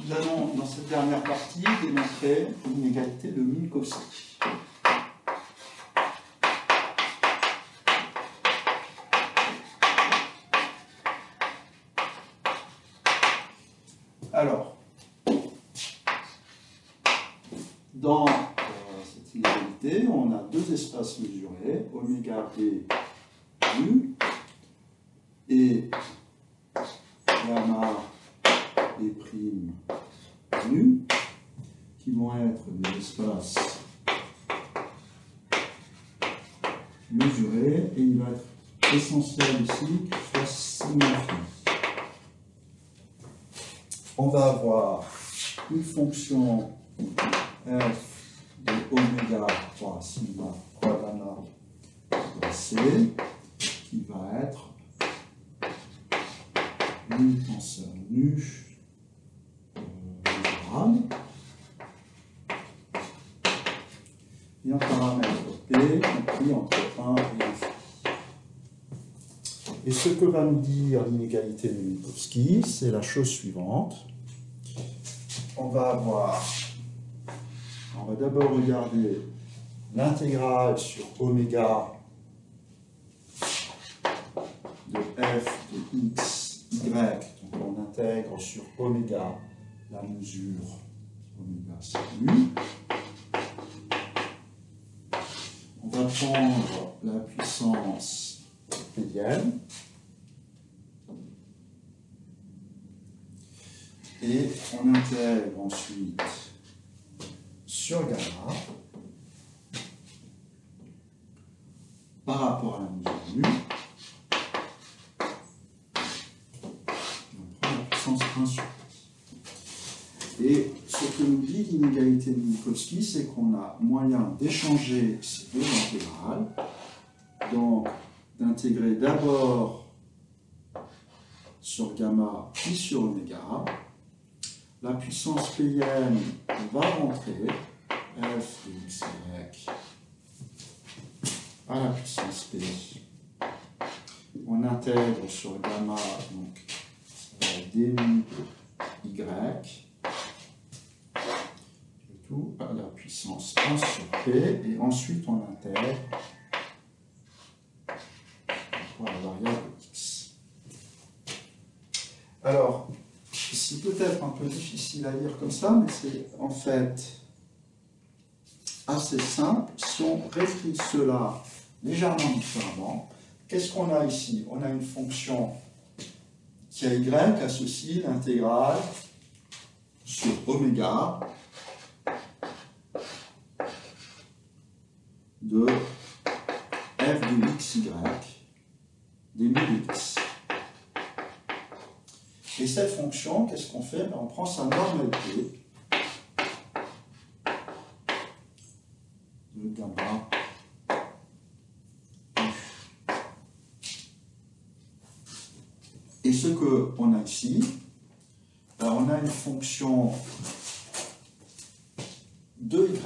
nous allons, dans cette dernière partie, démontrer l'inégalité de Minkowski. Alors, dans cette inégalité, on a deux espaces mesurés, oméga d nu et gamma d prime nu, qui vont être des espaces mesurés, et il va être essentiel ici que ce soit signifié. On va avoir une fonction f de oméga fois sigma fois gamma de c qui va être nu tenseur nu mesurable et un paramètre p compris entre 1 et infini. Et ce que va nous dire l'inégalité de Minkowski, c'est la chose suivante. On va d'abord regarder l'intégrale sur oméga de f de x, y, donc on intègre sur oméga la mesure oméga c'est nu. On va prendre la puissance pédienne et on intègre ensuite sur gamma par rapport à la mesure nu. On prend la puissance 1 sur pi. Et ce que nous dit l'inégalité de Minkowski, c'est qu'on a moyen d'échanger ces deux intégrales, donc d'intégrer d'abord sur gamma puis sur oméga. La puissance pn va rentrer, f de xy à la puissance p. On intègre sur gamma, donc d mu y, le tout à la puissance 1 sur p, et ensuite on intègre la variable x. Alors, c'est peut-être un peu difficile à lire comme ça, mais c'est en fait assez simple. Si on réécrit cela légèrement différemment, qu'est-ce qu'on a ici? On a une fonction qui a y associe l'intégrale sur oméga de f de xy des mu de x. Et cette fonction, qu'est-ce qu'on fait? On prend sa normalité de gamma u. Et ce qu'on a ici, on a une fonction de y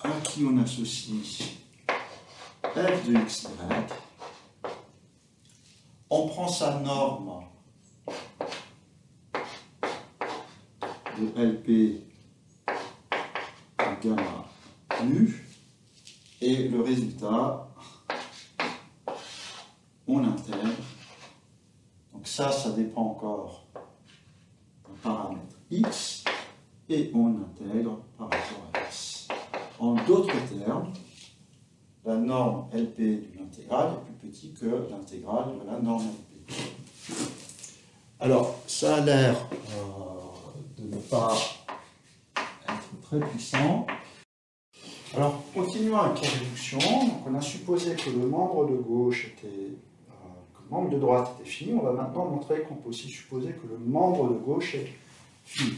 à qui on associe f de xy, on prend sa norme de LP de gamma nu, et le résultat, on intègre. Donc ça dépend encore d'un paramètre x, et on intègre par rapport à x. En d'autres termes, la norme LP de l'intégrale est plus petite que l'intégrale de la norme LP. Alors, ça a l'air de ne pas être très puissant. Alors, continuons avec la réduction. Donc, on a supposé que le membre de gauche était, que le membre de droite était fini. On va maintenant montrer qu'on peut aussi supposer que le membre de gauche est fini.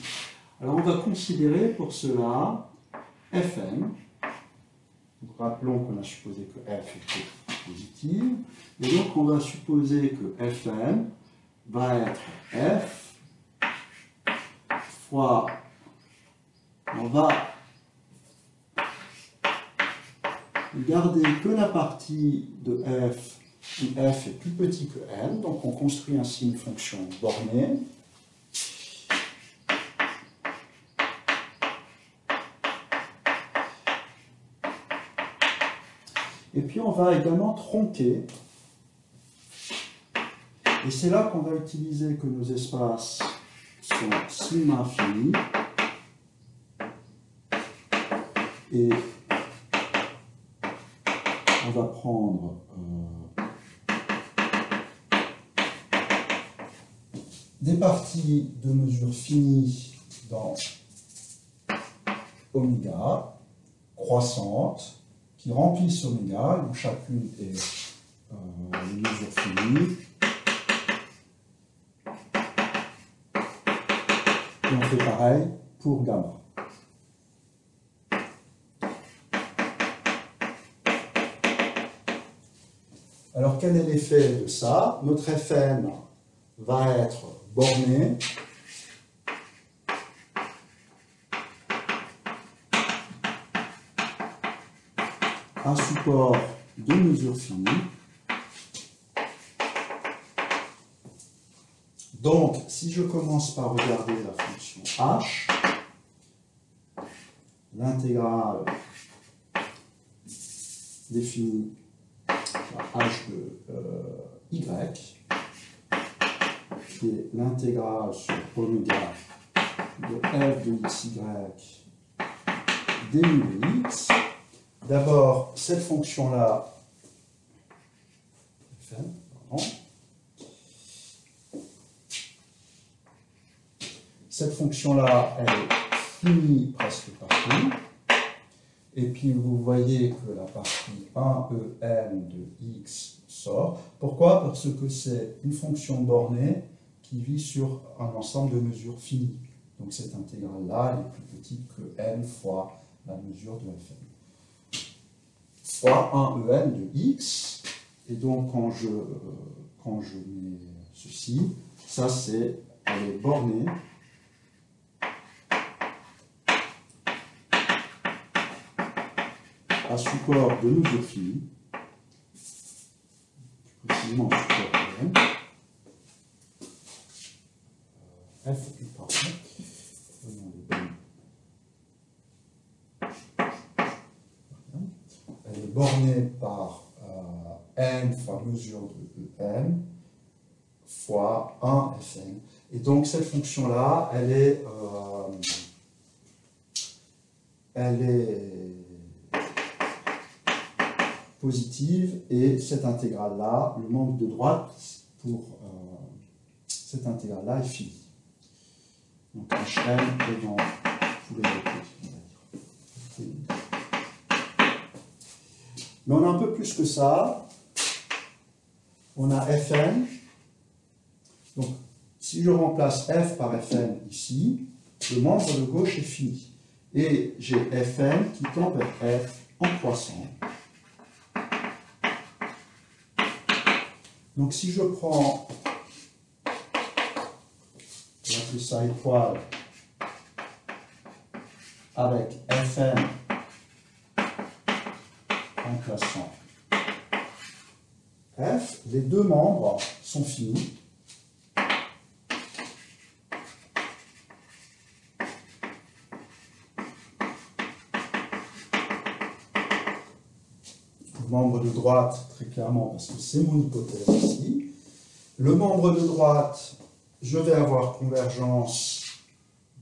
Alors, on va considérer pour cela Fn. Donc, rappelons qu'on a supposé que f était positive. Et donc, on va supposer que Fn va être f fois, on va garder que la partie de f où f est plus petit que n, donc on construit ainsi une fonction bornée. Et puis on va également tronquer, et c'est là qu'on va utiliser que nos espaces sont sigma infini, et on va prendre des parties de mesure finie dans oméga, croissantes, qui remplissent oméga, où chacune est une mesure finie. Et on fait pareil pour gamma. Alors quel est l'effet de ça? Notre Fn va être borné un support de mesure finie. Donc, si je commence par regarder la fonction h, l'intégrale définie par h de y, qui est l'intégrale sur oméga de f de xy d mu de x. D'abord, cette fonction-là, cette fonction-là, elle est finie presque partout. Et puis, vous voyez que la partie 1en de x sort. Pourquoi? Parce que c'est une fonction bornée qui vit sur un ensemble de mesures finies. Donc, cette intégrale-là est plus petite que n fois la mesure de fn. Fois 1en de x. Et donc, quand je mets ceci, ça c'est, elle est bornée à support de mesure finie, plus précisément support de n. Pardon. Elle est bornée par n fois mesure de en fois 1 fn. Et donc cette fonction-là, elle est positive, et cette intégrale-là, le membre de droite pour cette intégrale-là est fini. Donc Hm est dans tous les côtés. Mais on a un peu plus que ça. On a Fn. Donc, si je remplace f par Fn ici, le membre de gauche est fini. Et j'ai Fn qui tend vers f en croissant. Donc, si je prends, on va appeler ça étoile, avec Fn remplaçant f, les deux membres sont finis. Le membre de droite, très clairement, parce que c'est mon hypothèse ici. Le membre de droite, je vais avoir convergence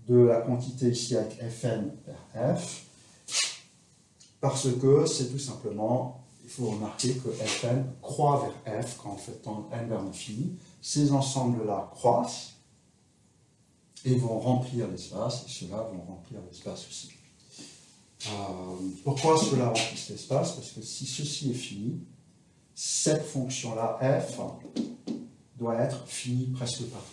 de la quantité ici avec Fn vers f, parce que c'est tout simplement, il faut remarquer que Fn croît vers f quand on fait tendre n vers l'infini. Ces ensembles-là croissent et vont remplir l'espace, et ceux-là vont remplir l'espace aussi. Pourquoi cela remplit l'espace? Parce que si ceci est fini, cette fonction-là, f, doit être finie presque partout.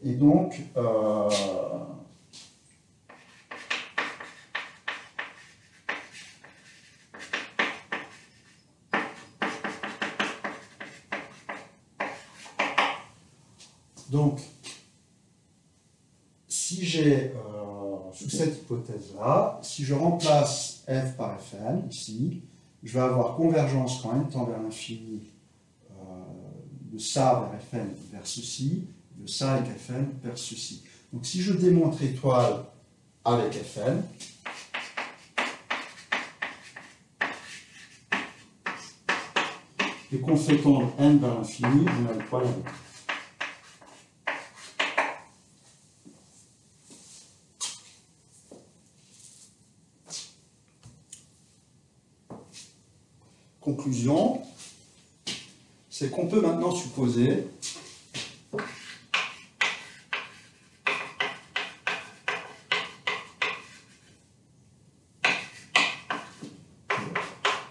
Et donc, si j'ai, sous cette hypothèse-là, si je remplace f par fn, ici, je vais avoir convergence quand m tend vers l'infini de ça vers fn vers ceci, de ça avec fn vers ceci. Donc si je démontre étoile avec fn, et qu'on fait tendre n vers l'infini, on a l'étoile avec. Conclusion, c'est qu'on peut maintenant supposer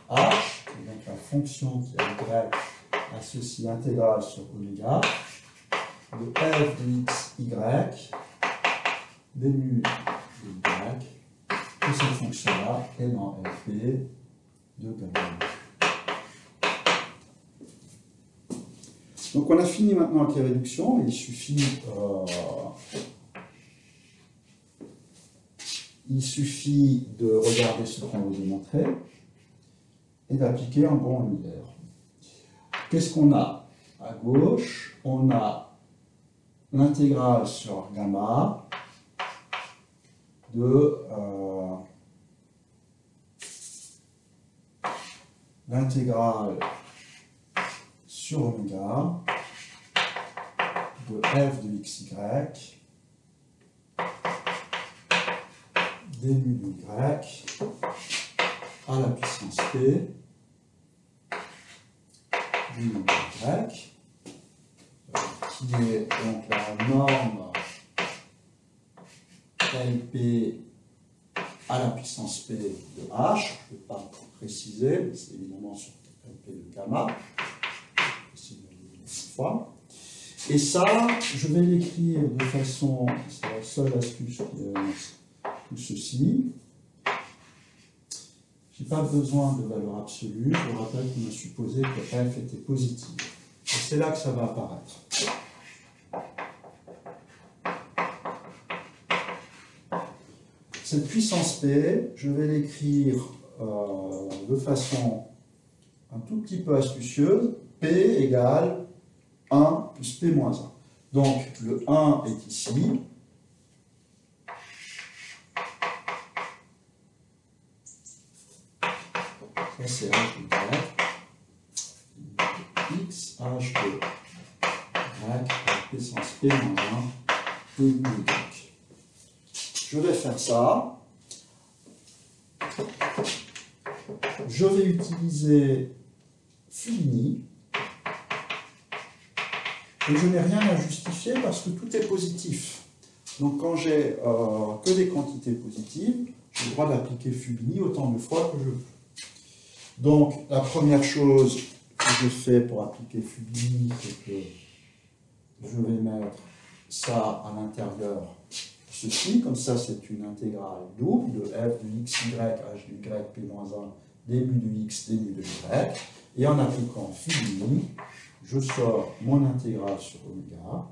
h, et donc la fonction qui a y à ceci intégrale sur oméga, de f de x, y, des mu de y, que cette fonction-là est dans fp de gamma. Donc on a fini maintenant avec les réductions, il suffit de regarder ce qu'on va démontrer et d'appliquer un bon unitaire. Qu'est-ce qu'on a? À gauche, on a l'intégrale sur gamma de l'intégrale sur oméga de f de xy d mu de y à la puissance p du mu de y, qui est donc la norme LP à la puissance p de h. Je ne vais pas préciser, mais c'est évidemment sur LP de gamma. Et ça, je vais l'écrire de façon, c'est la seule astuce qui est tout ceci. Je n'ai pas besoin de valeur absolue. Je vous rappelle qu'on a supposé que f était positive. Et c'est là que ça va apparaître. Cette puissance P, je vais l'écrire de façon un tout petit peu astucieuse. P égale 1 plus P moins 1. Donc le 1 est ici. Ça c'est h de x, h de y, avec puissance P moins 1, et y. Je vais faire ça. Je vais utiliser Fubini. Et je n'ai rien à justifier parce que tout est positif. Donc quand j'ai que des quantités positives, j'ai le droit d'appliquer Fubini autant de fois que je veux. Donc la première chose que je fais pour appliquer Fubini, c'est que je vais mettre ça à l'intérieur de ceci. Comme ça, c'est une intégrale double de f de x, y, h de y, p moins 1, d mu de x, d mu de y. Et en appliquant Fubini, je sors mon intégrale sur oméga,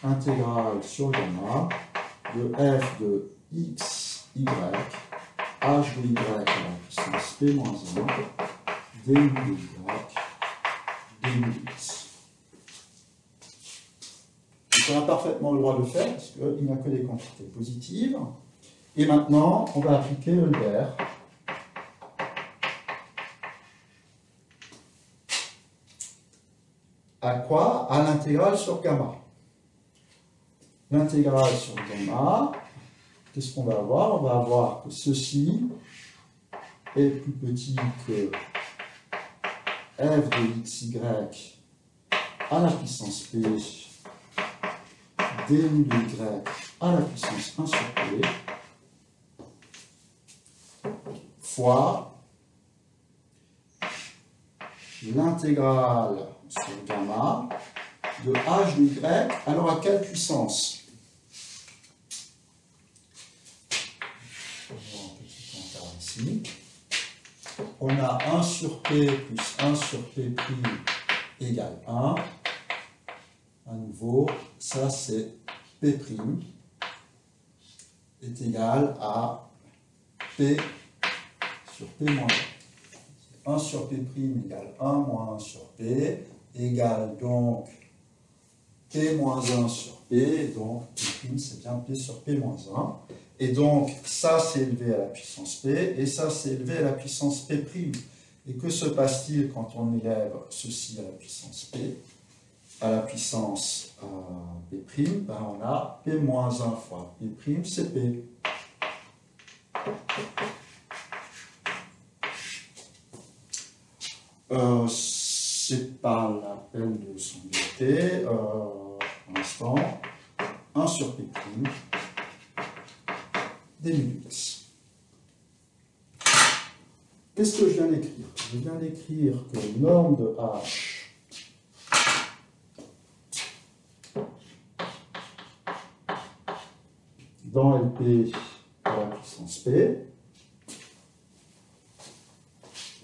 intégrale sur gamma, de f de x, y, h de y à la puissance p moins 1, d mu de y, d mu de x. On a parfaitement le droit de le faire, parce qu'il n'y a que des quantités positives. Et maintenant, on va appliquer Euler. À quoi? À l'intégrale sur gamma. L'intégrale sur gamma, qu'est-ce qu'on va avoir? On va avoir que ceci est plus petit que f de xy à la puissance p d mu de y à la puissance 1 sur p fois l'intégrale sur gamma de h de y, alors à quelle puissance? Ici. On a 1 sur p plus 1 sur p' égale 1. À nouveau, ça c'est p'. est égal à P sur P moins 1. 1 sur P' égale 1 moins 1 sur P, égale donc P moins 1 sur P, donc P' c'est bien P sur P moins 1. Et donc ça c'est élevé à la puissance P, et ça c'est élevé à la puissance P'. Et que se passe-t-il quand on élève ceci à la puissance P? À la puissance P', ben on a P moins 1 fois P', c'est P. C'est pas la peine de s'embêter. Pour l'instant, 1 sur P', d mu x. Qu'est-ce que je viens d'écrire? Je viens d'écrire que norme de H dans LP à la puissance P,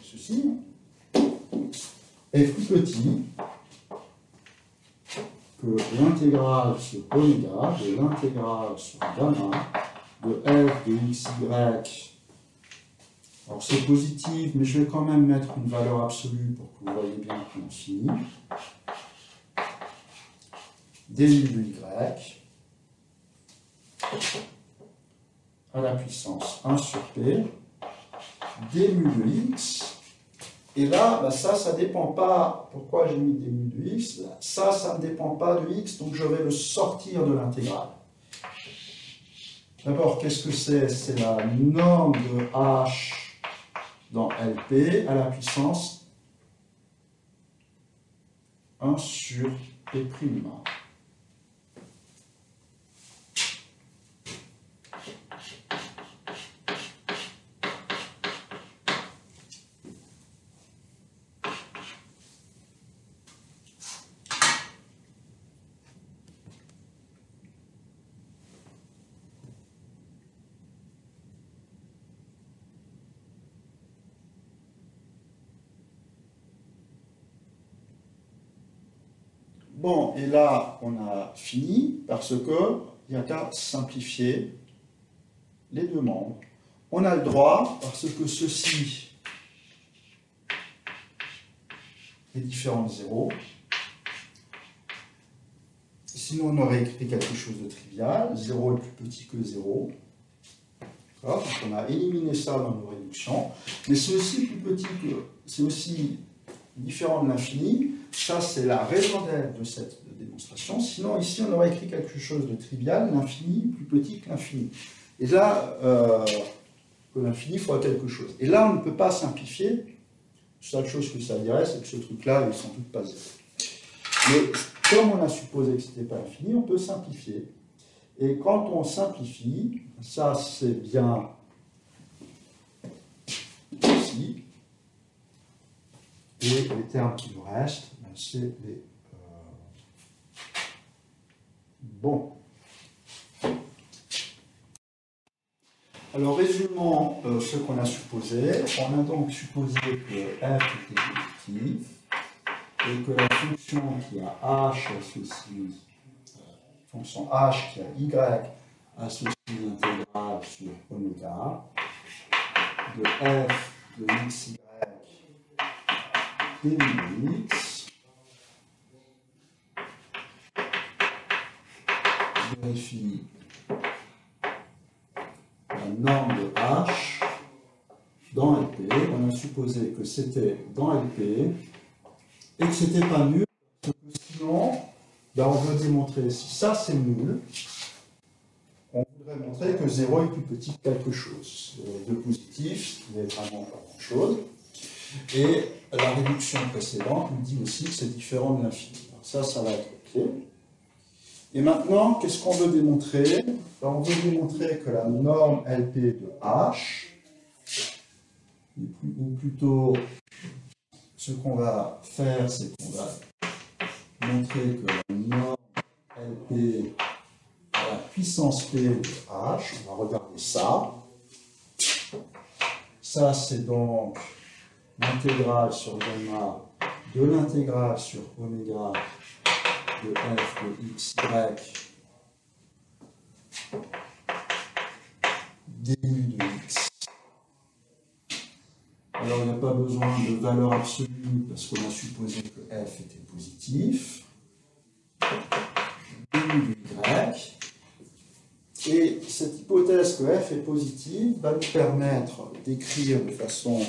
ceci, est plus petit que l'intégrale sur oméga de l'intégrale sur gamma de f de xy. Alors c'est positif, mais je vais quand même mettre une valeur absolue pour que vous voyez bien comment on finit. d mu de y à la puissance 1 sur p, d mu de x. Et là, ben ça ne dépend pas. Pourquoi j'ai mis d mu de x? Ça ne dépend pas de x, donc je vais le sortir de l'intégrale. D'abord, qu'est-ce que c'est? C'est la norme de h dans LP à la puissance 1 sur P'. Bon, et là, on a fini parce qu'il n'y a qu'à simplifier les deux membres. On a le droit, parce que ceci est différent de 0. Sinon, on aurait écrit quelque chose de trivial. 0 est plus petit que 0. Donc on a éliminé ça dans nos réductions. Mais c'est aussi plus petit que... C'est aussi différent de l'infini. Ça, c'est la raison d'être de cette démonstration. Sinon, ici, on aurait écrit quelque chose de trivial. L'infini plus petit que l'infini. Et là, que l'infini fois quelque chose. Et là, on ne peut pas simplifier. La seule chose que ça dirait, c'est que ce truc-là, il n'est sans doute pas zéro. Mais comme on a supposé que ce n'était pas infini, on peut simplifier. Et quand on simplifie, ça c'est bien ici. Et les termes qui nous restent, c'est les bons. Alors résumons ce qu'on a supposé. On a donc supposé que f était positif et que la fonction qui a h associée, fonction h qui a y associée l'intégrale sur oméga de f de xy d mu x vérifie la norme de h dans LP. On a supposé que c'était dans LP et que c'était pas nul, parce que sinon, ben on veut démontrer si ça c'est nul, on voudrait montrer que 0 est plus petit que quelque chose. De positif, il n'est vraiment pas grand-chose. Et la réduction précédente nous dit aussi que c'est différent de l'infini. Ça va être OK. Et maintenant, qu'est-ce qu'on veut démontrer? Ben, on veut démontrer que la norme LP de H, ou plutôt, ce qu'on va faire, c'est qu'on va montrer que la norme LP à la puissance P de H, on va regarder ça. Ça, c'est donc l'intégrale sur gamma de l'intégrale sur oméga de f de xy du de x. Alors, il n'y a pas besoin de valeur absolue parce qu'on a supposé que f était positif. Du de y. Et cette hypothèse que f est positive va nous permettre d'écrire de façon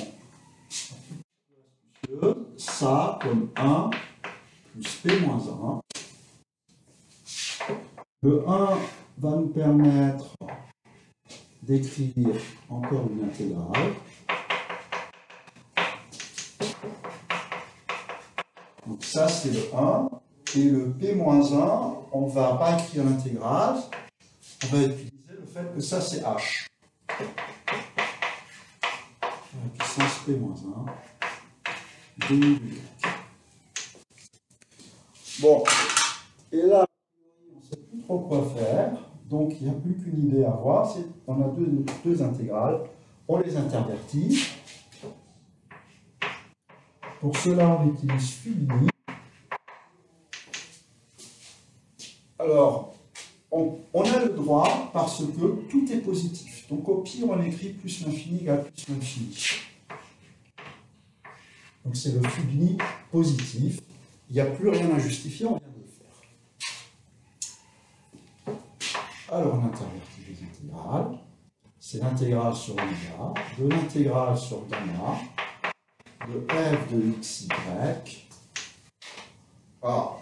ça comme 1 plus p moins 1. Le 1 va nous permettre d'écrire encore une intégrale. Donc ça c'est le 1. Et le p moins 1, on ne va pas écrire l'intégrale. On va utiliser le fait que ça c'est h. La puissance p moins 1 du y. Bon, et là, on ne sait plus trop quoi faire. Donc il n'y a plus qu'une idée à avoir. On a deux intégrales. On les intervertit. Pour cela, on utilise Fubini. Alors, on a le droit parce que tout est positif. Donc au pire, on écrit plus l'infini égale plus l'infini. Donc c'est le Fubini positif. Il n'y a plus rien à justifier, on vient de le faire. Alors on intervertit les intégrales. C'est l'intégrale sur oméga, de l'intégrale sur gamma, de f de xy. Ah,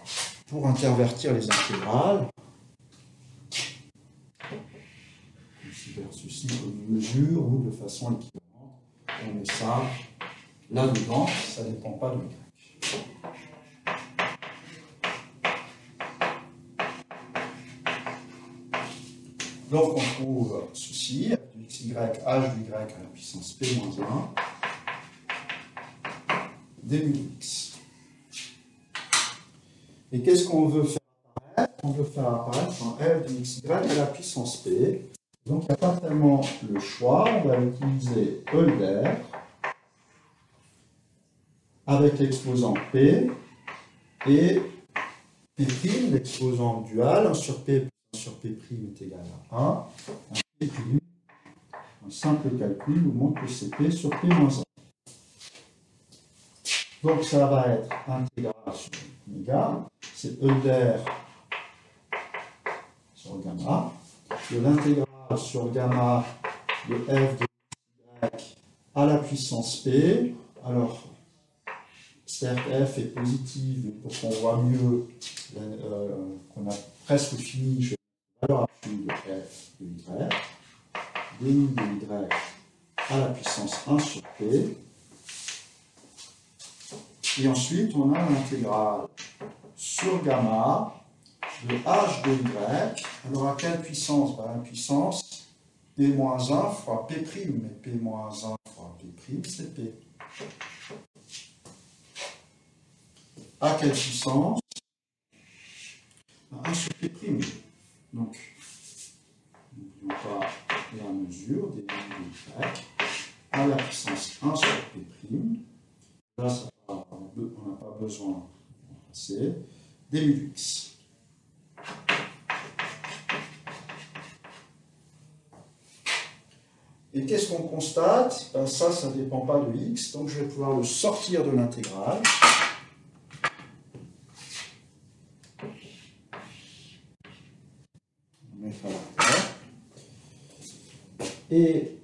pour intervertir les intégrales, ici versus ici comme une mesure ou de façon équivalente, on met ça là-dedans, ça ne dépend pas de y. Donc on trouve ceci, f de xy, h de y à la puissance p moins 1, dmu de x. Et qu'est-ce qu'on veut faire apparaître? On veut faire apparaître un f de xy à la puissance p. Donc il n'y a pas tellement le choix, on va utiliser Euler avec l'exposant p et p', l'exposant dual, 1 sur p plus 1 sur p' est égal à 1. Un p', un simple calcul nous montre que c'est p sur p moins 1. Donc ça va être intégrale sur oméga, c'est Euler sur gamma, de l'intégrale sur gamma de f de y à la puissance p. Alors, certes f est positive, mais pour qu'on voit mieux, qu'on a presque fini, je vais la valeur absolue de f de y, dmu de y à la puissance 1 sur p. Et ensuite, on a l'intégrale sur gamma de h de y. Alors, à quelle puissance? La puissance p-1 fois p', mais p-1 fois p', c'est p. À quelle puissance? 1 sur p'. Donc, n'oublions pas la mesure des de y à la puissance 1 sur p'. Là, on n'a pas besoin de remplacer. Dmu de x. Et qu'est-ce qu'on constate? Ben ça ne dépend pas de x, donc je vais pouvoir le sortir de l'intégrale. Et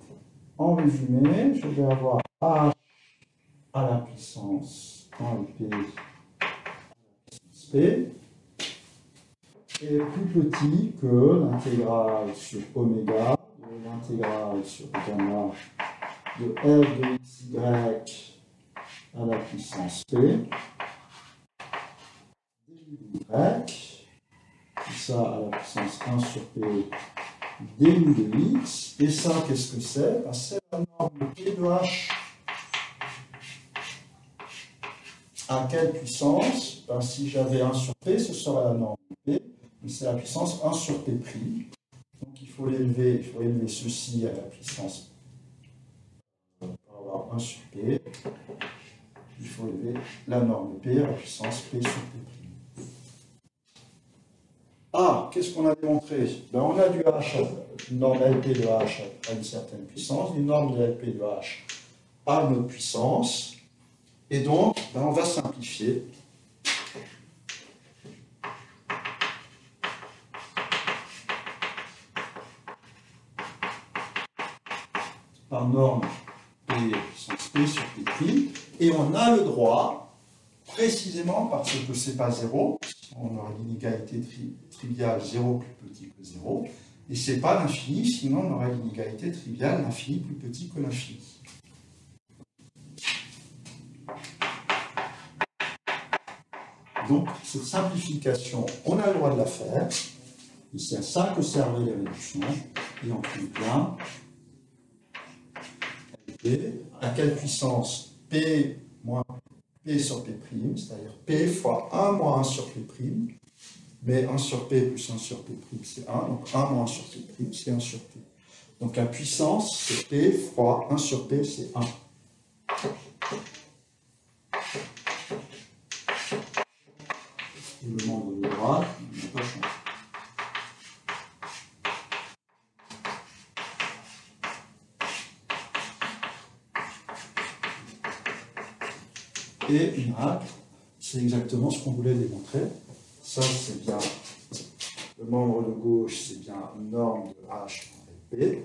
en résumé, je vais avoir h à la puissance 1 p à la puissance p est plus petit que l'intégrale sur oméga, de l'intégrale sur gamma de f de xy à la puissance p, dmu de y, tout ça à la puissance 1 sur p, dmu de x, et ça, qu'est-ce que c'est? Ben, c'est la norme p de h. À quelle puissance? Ben, si j'avais 1 sur p, ce serait la norme p, mais c'est la puissance 1 sur p'. Donc il faut élever ceci à la puissance, pour avoir 1 sur p, il faut élever la norme p à la puissance p sur p'. Ah, qu'est-ce qu'on a démontré? Ben, on a du h une norme LP de H à une certaine puissance, une norme de LP de H à une autre puissance, et donc ben, on va simplifier. Par norme P puissance P sur P', et on a le droit, précisément parce que ce n'est pas 0, on aura l'inégalité triviale 0 plus petit que 0, et ce n'est pas l'infini, sinon on aurait l'inégalité triviale l'infini plus petit que l'infini. Donc, cette simplification, on a le droit de la faire. Ici, il y a 5 observer les réductions, et on trouve bien P, à quelle puissance P moins P sur P', c'est-à-dire P fois 1 moins 1 sur P', mais 1 sur P plus 1 sur P', c'est 1, donc 1 moins 1 sur P', c'est 1 sur P. Donc la puissance, c'est P fois 1 sur P, c'est 1. Et le membre de droite n'a pas changé. Et une règle, c'est exactement ce qu'on voulait démontrer. Ça, c'est bien le membre de gauche, c'est bien une norme de H en LP.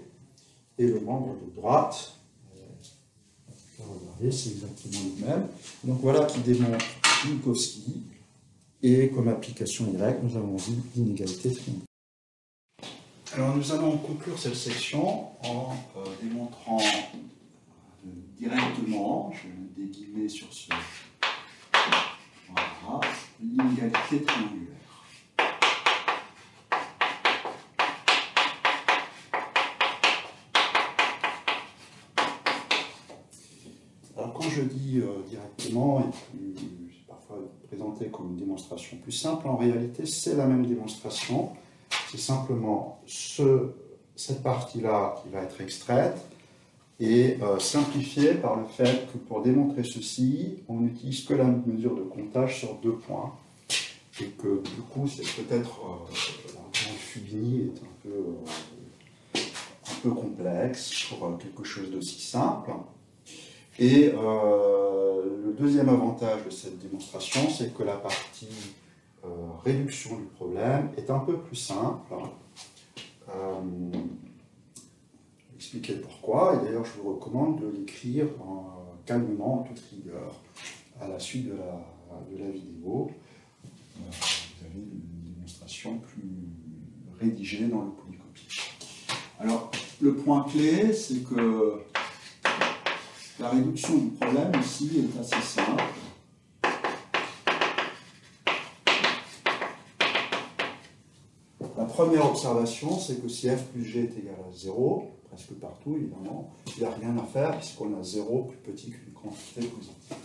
Et le membre de droite, regardez, c'est exactement le même. Donc voilà qui démontre Minkowski. Et comme application Y, nous avons vu l'inégalité triangulaire. Alors nous allons conclure cette section en démontrant directement, je vais mettre des guillemets sur ce, voilà, l'inégalité triangulaire. Alors quand je dis directement, et c'est parfois présenté comme une démonstration plus simple, en réalité c'est la même démonstration, c'est simplement cette partie-là qui va être extraite, et simplifié par le fait que pour démontrer ceci, on n'utilise que la mesure de comptage sur 2 points, et que du coup, c'est peut-être l'argument de Fubini est un peu complexe pour quelque chose d'aussi simple. Et le deuxième avantage de cette démonstration, c'est que la partie réduction du problème est un peu plus simple. Expliquer pourquoi, et d'ailleurs je vous recommande de l'écrire calmement, en toute rigueur, à la suite de la vidéo. Vous avez une démonstration plus rédigée dans le polycopie. Alors, le point clé, c'est que la réduction du problème ici est assez simple. La première observation, c'est que si f plus g est égal à 0, presque partout évidemment, il n'y a rien à faire puisqu'on a 0 plus petit qu'une quantité positive.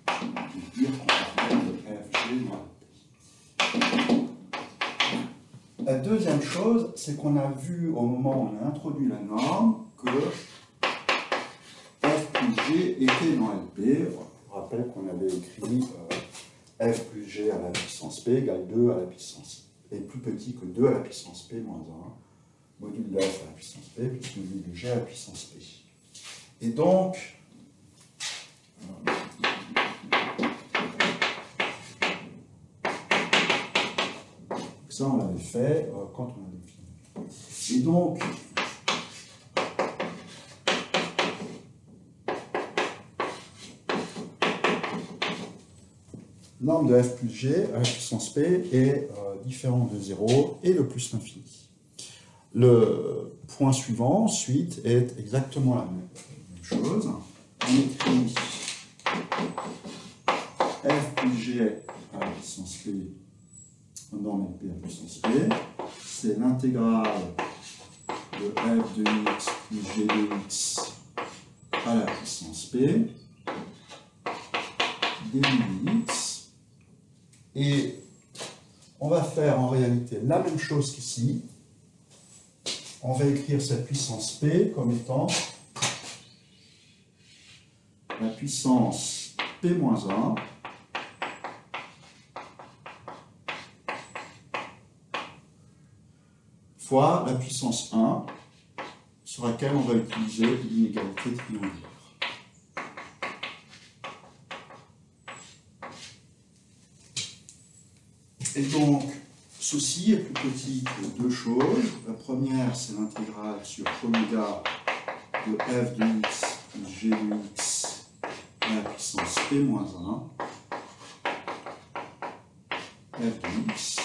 On peut dire qu'on va faire de fg dans la deuxième chose, c'est qu'on a vu au moment où on a introduit la norme que f plus g était dans LP. Je rappelle qu'on avait écrit f plus g à la puissance p égale 2 à la puissance p, est plus petit que 2 à la puissance p moins 1, module de f à la puissance p plus module de g à la puissance p. Et donc, ça on l'avait fait quand on avait fini. Et donc, norme de f plus g à la puissance p est différent de 0 et de plus l'infini. Le point suivant, ensuite, est exactement la même chose. On écrit f plus g à la puissance p en norme LP à la puissance p. C'est l'intégrale de f de x plus g de x à la puissance p dv de x. Et on va faire en réalité la même chose qu'ici. On va écrire cette puissance P comme étant la puissance P-1 fois la puissance 1, sur laquelle on va utiliser l'inégalité triangulaire. Et donc, ceci est plus petit que deux choses. La première, c'est l'intégrale sur oméga de f de x plus g de x à la puissance p-1, f de x,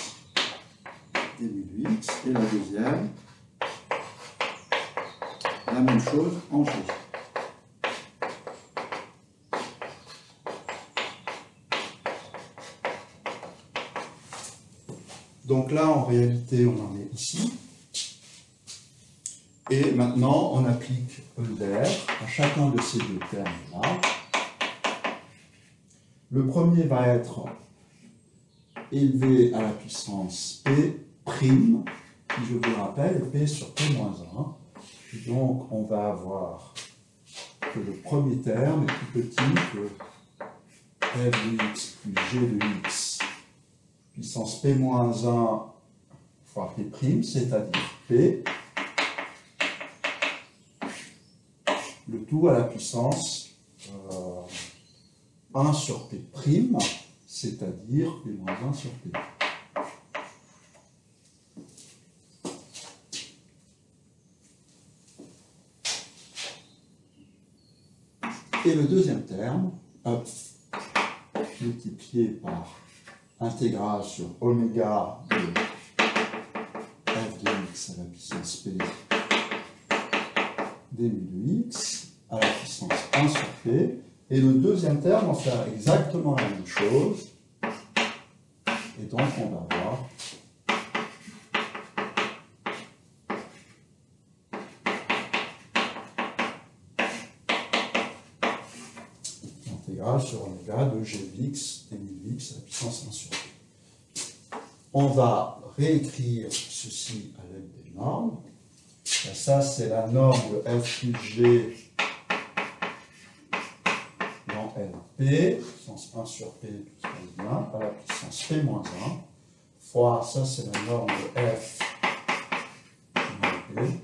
dmu de x. Et la deuxième, la même chose en g. Donc là, en réalité, on en est ici. Et maintenant, on applique Euler à chacun de ces deux termes-là. Le premier va être élevé à la puissance P', qui, je vous le rappelle, est P sur P-1. Donc, on va avoir que le premier terme est plus petit que f de x plus g de x, puissance P-1 fois P', c'est-à-dire P, le tout à la puissance 1 sur P', c'est-à-dire P-1 sur P. Et le deuxième terme, multiplié par intégrale sur oméga de f de x à la puissance P dmu de x à la puissance 1 sur P. Et le deuxième terme, on va faire exactement la même chose. Et donc, on va avoir l'intégrale sur oméga de g de x dmu de x à la puissance 1 sur P. On va réécrire ceci à l'aide des normes. Et ça, c'est la norme de f plus g dans LP, puissance 1 sur P plus 1 à la puissance P-1, fois, ça c'est la norme de f dans LP,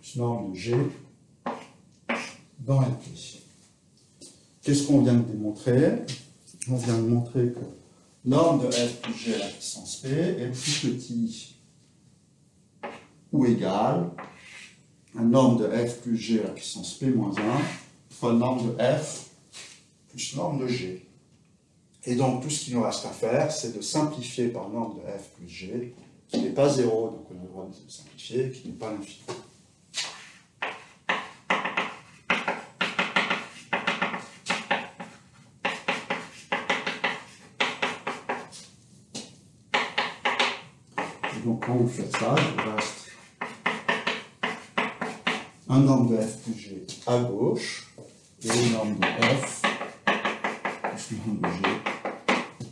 plus norme de g dans LP. Qu'est-ce qu'on vient de démontrer? On vient de montrer que norme de f plus g à la puissance P est plus petit ou égal à norme de f plus g à la puissance P-1 fois norme de f plus norme de g. Et donc tout ce qu'il nous reste à faire, c'est de simplifier par norme de f plus g, qui n'est pas 0, donc on a le droit de simplifier, qui n'est pas l'infini. Et donc quand vous faites ça, il vous reste un norme de f plus g à gauche, et une norme de f plus norme de g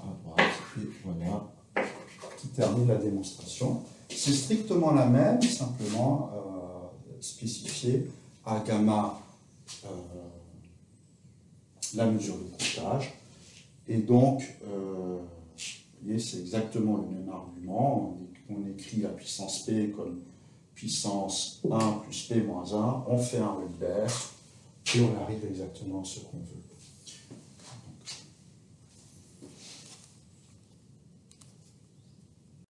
à droite. Et voilà, qui termine la démonstration. C'est strictement la même, simplement spécifiée à gamma la mesure de courtage. Et donc, vous voyez, c'est exactement le même argument. On écrit la puissance P comme puissance 1 plus P moins 1, on fait un Euler et on arrive exactement à ce qu'on veut.